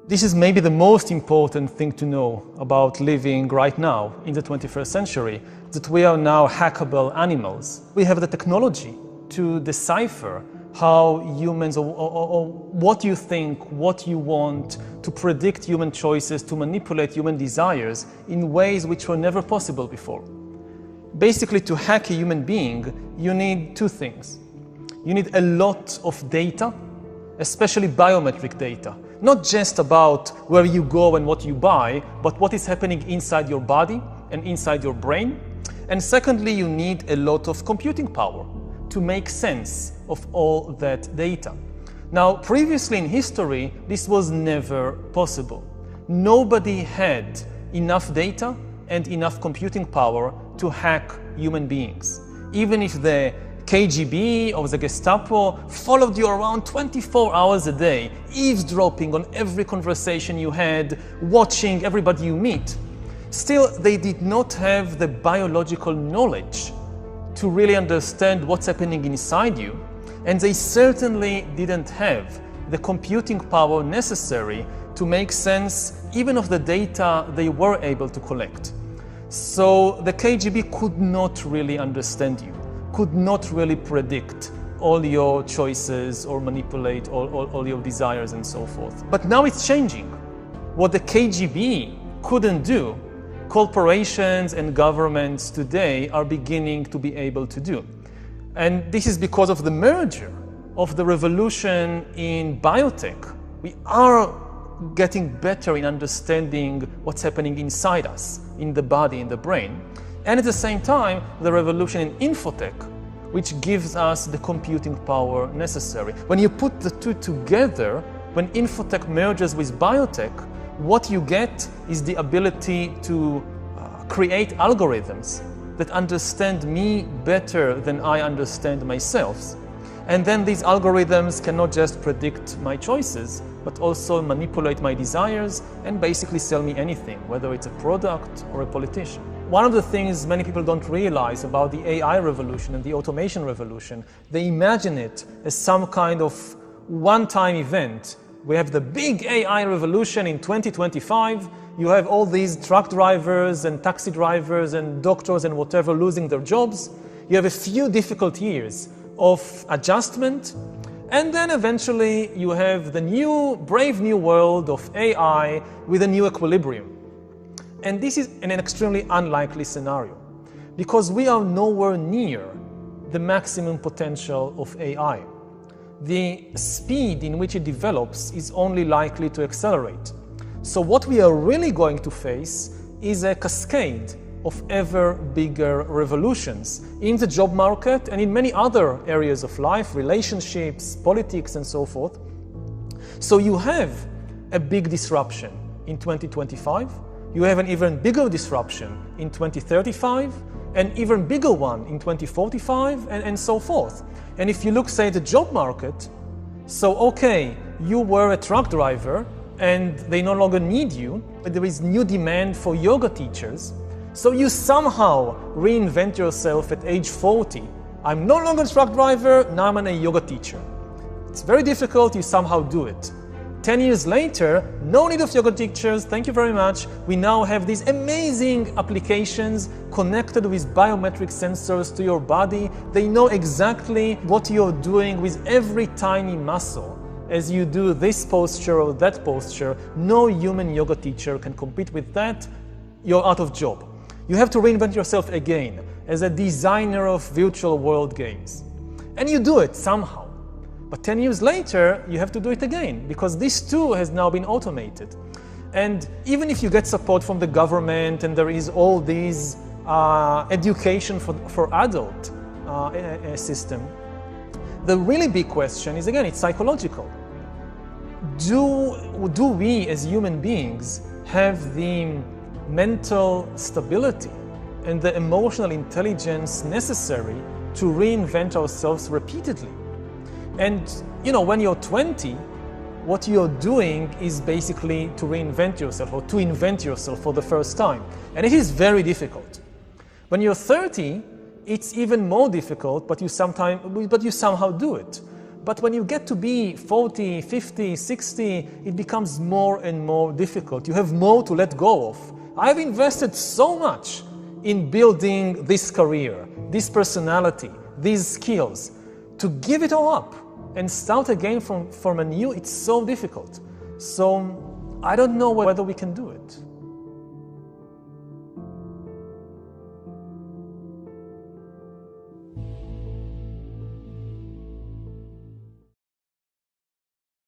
This is maybe the most important thing to know about living right now in the 21st century, that we are now hackable animals. We have the technology to decipher how humans, or what you think, what you want, to predict human choices, to manipulate human desires in ways which were never possible before. Basically, to hack a human being, you need two things. You need a lot of data, especially biometric data. Not just about where you go and what you buy, but what is happening inside your body and inside your brain. And secondly, you need a lot of computing power to make sense of all that data. Now, previously in history, this was never possible. Nobody had enough data and enough computing power to hack human beings. Even if the KGB or the Gestapo followed you around 24 hours a day, eavesdropping on every conversation you had, watching everybody you meet. Still, they did not have the biological knowledge to really understand what's happening inside you, and they certainly didn't have the computing power necessary to make sense even of the data they were able to collect. So the KGB could not really understand you, could not really predict all your choices or manipulate all your desires and so forth. But now it's changing. What the KGB couldn't do, corporations and governments today are beginning to be able to do. And this is because of the merger of the revolution in biotech. We are getting better in understanding what's happening inside us, in the body, in the brain. And at the same time, the revolution in infotech, which gives us the computing power necessary. When you put the two together, when infotech merges with biotech, what you get is the ability to create algorithms that understand me better than I understand myself. And then these algorithms can not just predict my choices, but also manipulate my desires and basically sell me anything, whether it's a product or a politician. One of the things many people don't realize about the AI revolution and the automation revolution, they imagine it as some kind of one-time event. We have the big AI revolution in 2025. You have all these truck drivers and taxi drivers and doctors and whatever losing their jobs. You have a few difficult years of adjustment, and then eventually you have the new, brave new world of AI with a new equilibrium. And this is an extremely unlikely scenario, because we are nowhere near the maximum potential of AI. The speed in which it develops is only likely to accelerate. So what we are really going to face is a cascade of ever bigger revolutions in the job market and in many other areas of life, relationships, politics, and so forth. So you have a big disruption in 2025. You have an even bigger disruption in 2035, an even bigger one in 2045, and so forth. And if you look, say, at the job market, so okay, you were a truck driver and they no longer need you, but there is new demand for yoga teachers. So you somehow reinvent yourself at age 40. I'm no longer a truck driver, now I'm a yoga teacher. It's very difficult, you somehow do it. 10 years later, no need of yoga teachers, thank you very much. We now have these amazing applications connected with biometric sensors to your body. They know exactly what you're doing with every tiny muscle. As you do this posture or that posture, no human yoga teacher can compete with that. You're out of job. You have to reinvent yourself again as a designer of virtual world games. And you do it somehow. But 10 years later, you have to do it again, because this too has now been automated. And even if you get support from the government and there is all these education for adult system, the really big question is, again, it's psychological. Do we as human beings have the mental stability and the emotional intelligence necessary to reinvent ourselves repeatedly? And, you know, when you're 20, what you're doing is basically to reinvent yourself or to invent yourself for the first time. And it is very difficult. When you're 30, it's even more difficult, but you somehow do it. But when you get to be 40, 50, 60, it becomes more and more difficult. You have more to let go of. I've invested so much in building this career, this personality, these skills. To give it all up and start again from anew, it's so difficult. So I don't know whether we can do it.